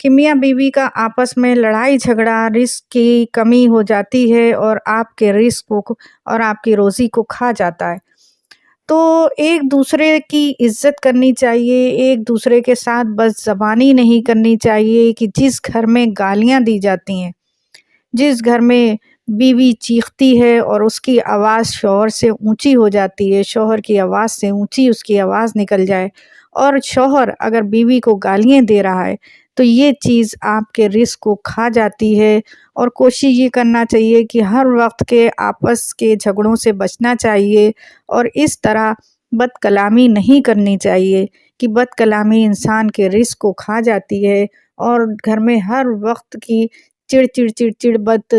کہ میاں بیوی کا آپس میں لڑائی جھگڑا رزق کی کمی ہو جاتی ہے اور آپ کے رزق کو اور آپ کی روزی کو کھا جاتا ہے۔ تو ایک دوسرے کی عزت کرنی چاہیے، ایک دوسرے کے ساتھ بد زبانی نہیں کرنی چاہیے کہ جس گھر میں گالیاں دی جاتی ہیں، جس گھر میں بیوی چیختی ہے اور اس کی آواز شوہر سے اونچی ہو جاتی ہے، شوہر کی آواز سے اونچی اس کی آواز نکل جائے، اور شوہر اگر بیوی کو گالیاں دے رہا ہے تو یہ چیز آپ کے رزق کو کھا جاتی ہے۔ اور کوشش یہ کرنا چاہیے کہ ہر وقت کے آپس کے جھگڑوں سے بچنا چاہیے، اور اس طرح بد کلامی نہیں کرنی چاہیے کہ بد کلامی انسان کے رزق کو کھا جاتی ہے، اور گھر میں ہر وقت کی چڑ چڑ چڑ چڑ بد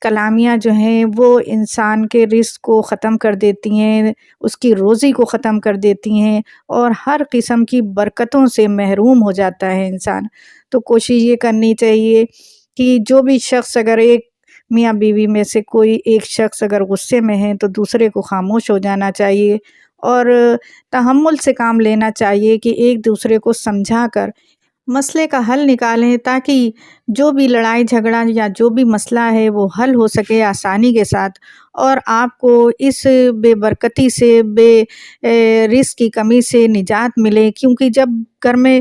کلامیاں جو ہیں وہ انسان کے رزق کو ختم کر دیتی ہیں، اس کی روزی کو ختم کر دیتی ہیں، اور ہر قسم کی برکتوں سے محروم ہو جاتا ہے انسان۔ تو کوشش یہ کرنی چاہیے کہ جو بھی شخص اگر ایک میاں بیوی میں سے کوئی ایک شخص اگر غصے میں ہے تو دوسرے کو خاموش ہو جانا چاہیے، اور تحمل سے کام لینا چاہیے کہ ایک دوسرے کو سمجھا کر مسئلے کا حل نکالیں، تاکہ جو بھی لڑائی جھگڑا یا جو بھی مسئلہ ہے وہ حل ہو سکے آسانی کے ساتھ، اور آپ کو اس بے برکتی سے رزق کی کمی سے نجات ملے۔ کیونکہ جب گھر میں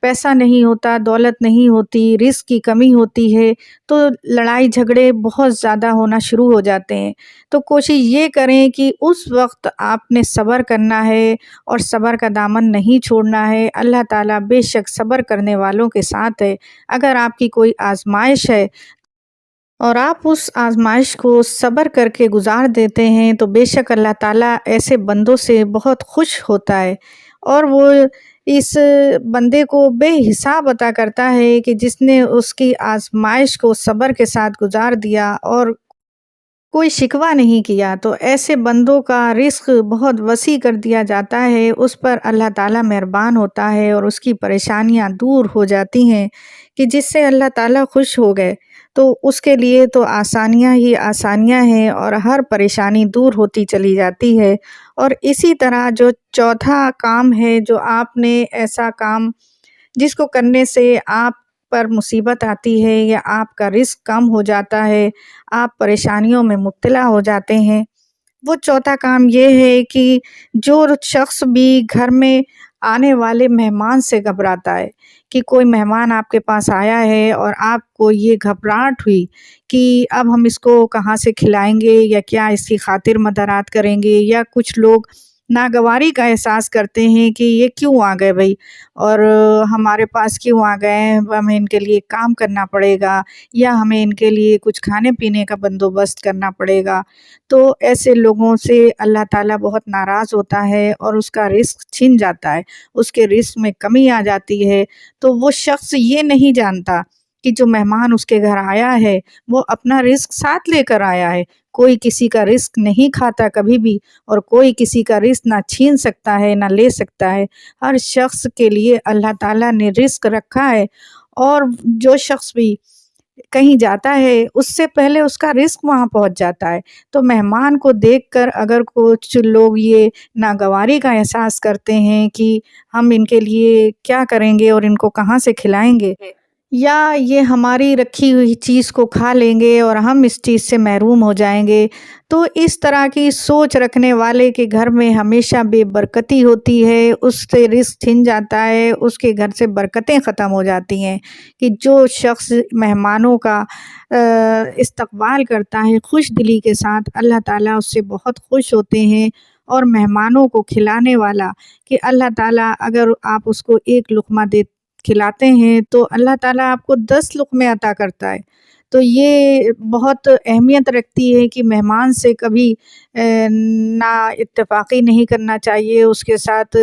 پیسہ نہیں ہوتا، دولت نہیں ہوتی، رزق کی کمی ہوتی ہے تو لڑائی جھگڑے بہت زیادہ ہونا شروع ہو جاتے ہیں۔ تو کوشش یہ کریں کہ اس وقت آپ نے صبر کرنا ہے اور صبر کا دامن نہیں چھوڑنا ہے۔ اللہ تعالیٰ بے شک صبر کرنے والوں کے ساتھ ہے۔ اگر آپ کی کوئی آزمائش ہے اور آپ اس آزمائش کو صبر کر کے گزار دیتے ہیں تو بے شک اللہ تعالیٰ ایسے بندوں سے بہت خوش ہوتا ہے، اور وہ اس بندے کو بے حساب عطا کرتا ہے کہ جس نے اس کی آزمائش کو صبر کے ساتھ گزار دیا اور کوئی شکوہ نہیں کیا، تو ایسے بندوں کا رزق بہت وسیع کر دیا جاتا ہے، اس پر اللہ تعالیٰ مہربان ہوتا ہے اور اس کی پریشانیاں دور ہو جاتی ہیں کہ جس سے اللہ تعالیٰ خوش ہو گئے، تو اس کے لیے تو آسانیاں ہی آسانیاں ہیں اور ہر پریشانی دور ہوتی چلی جاتی ہے۔ اور اسی طرح جو چوتھا کام ہے، جو آپ نے ایسا کام جس کو کرنے سے آپ پر مصیبت آتی ہے یا آپ کا رزق کم ہو جاتا ہے، آپ پریشانیوں میں مبتلا ہو جاتے ہیں، وہ چوتھا کام یہ ہے کہ جو شخص بھی گھر میں آنے والے مہمان سے گھبراتا ہے، کہ کوئی مہمان آپ کے پاس آیا ہے اور آپ کو یہ گھبراہٹ ہوئی کہ اب ہم اس کو کہاں سے کھلائیں گے یا کیا اس کی خاطر مدارات کریں گے، یا کچھ لوگ ناگواری کا احساس کرتے ہیں کہ یہ کیوں آ گئے بھائی، اور ہمارے پاس کیوں آ گئے ہیں، ہمیں ان کے لیے کام کرنا پڑے گا یا ہمیں ان کے لیے کچھ کھانے پینے کا بندوبست کرنا پڑے گا۔ تو ایسے لوگوں سے اللہ تعالیٰ بہت ناراض ہوتا ہے اور اس کا رزق چھن جاتا ہے، اس کے رزق میں کمی آ جاتی ہے۔ تو وہ شخص یہ نہیں جانتا کہ جو مہمان اس کے گھر آیا ہے وہ اپنا رزق ساتھ لے کر آیا ہے۔ کوئی کسی کا رزق نہیں کھاتا کبھی بھی، اور کوئی کسی کا رزق نہ چھین سکتا ہے نہ لے سکتا ہے۔ ہر شخص کے لیے اللہ تعالیٰ نے رزق رکھا ہے، اور جو شخص بھی کہیں جاتا ہے اس سے پہلے اس کا رزق وہاں پہنچ جاتا ہے۔ تو مہمان کو دیکھ کر اگر کچھ لوگ یہ ناگواری کا احساس کرتے ہیں کہ ہم ان کے لیے کیا کریں گے اور ان کو کہاں سے کھلائیں گے، یا یہ ہماری رکھی ہوئی چیز کو کھا لیں گے اور ہم اس چیز سے محروم ہو جائیں گے، تو اس طرح کی سوچ رکھنے والے کے گھر میں ہمیشہ بے برکتی ہوتی ہے، اس سے رزق چھن جاتا ہے، اس کے گھر سے برکتیں ختم ہو جاتی ہیں۔ کہ جو شخص مہمانوں کا استقبال کرتا ہے خوش دلی کے ساتھ، اللہ تعالیٰ اس سے بہت خوش ہوتے ہیں، اور مہمانوں کو کھلانے والا کہ اللہ تعالیٰ اگر آپ اس کو ایک لقمہ کھلاتے ہیں تو اللہ تعالیٰ آپ کو 10 لقمے عطا کرتا ہے۔ تو یہ بہت اہمیت رکھتی ہے کہ مہمان سے کبھی نا اتفاقی نہیں کرنا چاہیے، اس کے ساتھ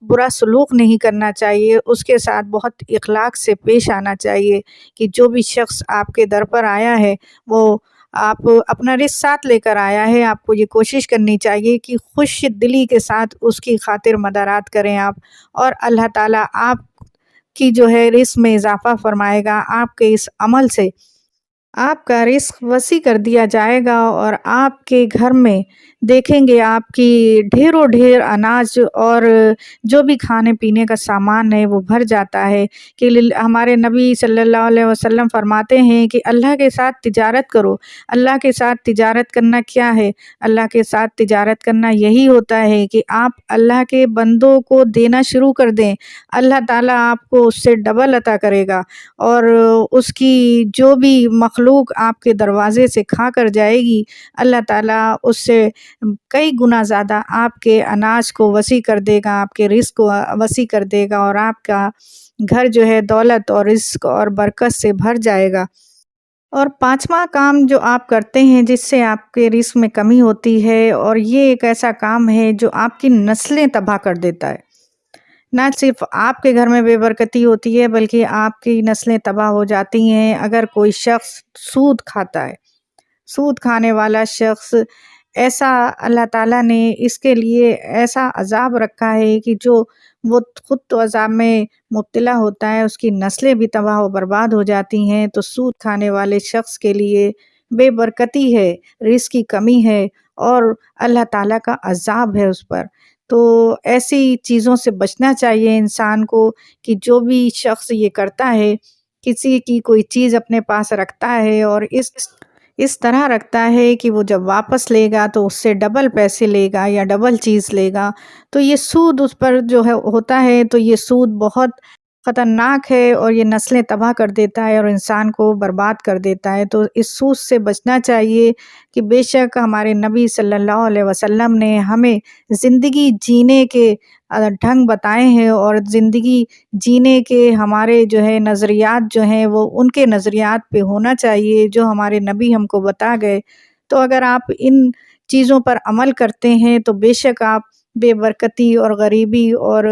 برا سلوک نہیں کرنا چاہیے، اس کے ساتھ بہت اخلاق سے پیش آنا چاہیے کہ جو بھی شخص آپ کے در پر آیا ہے وہ آپ اپنا رزق ساتھ لے کر آیا ہے، آپ کو یہ کوشش کرنی چاہیے کہ خوش دلی کے ساتھ اس کی خاطر مدارات کریں آپ، اور اللہ تعالیٰ آپ کی جو ہے رزق میں اضافہ فرمائے گا۔ آپ کے اس عمل سے آپ کا رزق وسیع کر دیا جائے گا اور آپ کے گھر میں دیکھیں گے آپ کی ڈھیر اناج اور جو بھی کھانے پینے کا سامان ہے وہ بھر جاتا ہے کہ ہمارے نبی صلی اللہ علیہ وسلم فرماتے ہیں کہ اللہ کے ساتھ تجارت کرو۔ اللہ کے ساتھ تجارت کرنا کیا ہے؟ اللہ کے ساتھ تجارت کرنا یہی ہوتا ہے کہ آپ اللہ کے بندوں کو دینا شروع کر دیں، اللہ تعالیٰ آپ کو اس سے ڈبل عطا کرے گا، اور اس کی جو بھی مخلوق آپ کے دروازے سے کھا کر جائے گی، اللہ تعالیٰ اس سے کئی گنا زیادہ آپ کے اناج کو وسیع کر دے گا، آپ کے رزق کو وسیع کر دے گا، اور آپ کا گھر جو ہے دولت اور رزق اور برکت سے بھر جائے گا۔ اور پانچواں کام جو آپ کرتے ہیں جس سے آپ کے رزق میں کمی ہوتی ہے، اور یہ ایک ایسا کام ہے جو آپ کی نسلیں تباہ کر دیتا ہے۔ نہ صرف آپ کے گھر میں بے برکتی ہوتی ہے بلکہ آپ کی نسلیں تباہ ہو جاتی ہیں اگر کوئی شخص سود کھاتا ہے۔ سود کھانے والا شخص ایسا اللہ تعالیٰ نے اس کے لیے ایسا عذاب رکھا ہے کہ جو وہ خود تو عذاب میں مبتلا ہوتا ہے، اس کی نسلیں بھی تباہ و برباد ہو جاتی ہیں۔ تو سود کھانے والے شخص کے لیے بے برکتی ہے، رزق کی کمی ہے، اور اللہ تعالیٰ کا عذاب ہے اس پر۔ تو ایسی چیزوں سے بچنا چاہیے انسان کو کہ جو بھی شخص یہ کرتا ہے، کسی کی کوئی چیز اپنے پاس رکھتا ہے اور اس طرح رکھتا ہے کہ وہ جب واپس لے گا تو اس سے ڈبل پیسے لے گا یا ڈبل چیز لے گا، تو یہ سود اس پر جو ہے ہوتا ہے، تو یہ سود بہت خطرناک ہے اور یہ نسلیں تباہ کر دیتا ہے اور انسان کو برباد کر دیتا ہے۔ تو اس سود سے بچنا چاہیے کہ بے شک ہمارے نبی صلی اللہ علیہ وسلم نے ہمیں زندگی جینے کے ڈھنگ بتائے ہیں، اور زندگی جینے کے ہمارے جو ہے نظریات جو ہیں وہ ان کے نظریات پہ ہونا چاہیے جو ہمارے نبی ہم کو بتا گئے۔ تو اگر آپ ان چیزوں پر عمل کرتے ہیں تو بے شک آپ بے برکتی اور غریبی اور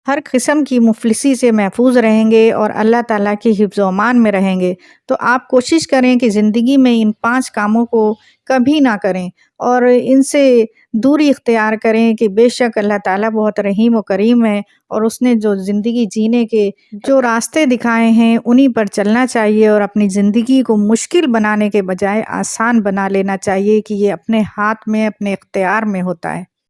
ہر قسم کی مفلسی سے محفوظ رہیں گے اور اللہ تعالیٰ کی حفظ و امان میں رہیں گے۔ تو آپ کوشش کریں کہ زندگی میں ان 5 کاموں کو کبھی نہ کریں اور ان سے دوری اختیار کریں کہ بے شک اللہ تعالیٰ بہت رحیم و کریم ہے، اور اس نے جو زندگی جینے کے جو راستے دکھائے ہیں انہی پر چلنا چاہیے، اور اپنی زندگی کو مشکل بنانے کے بجائے آسان بنا لینا چاہیے کہ یہ اپنے ہاتھ میں، اپنے اختیار میں ہوتا ہے۔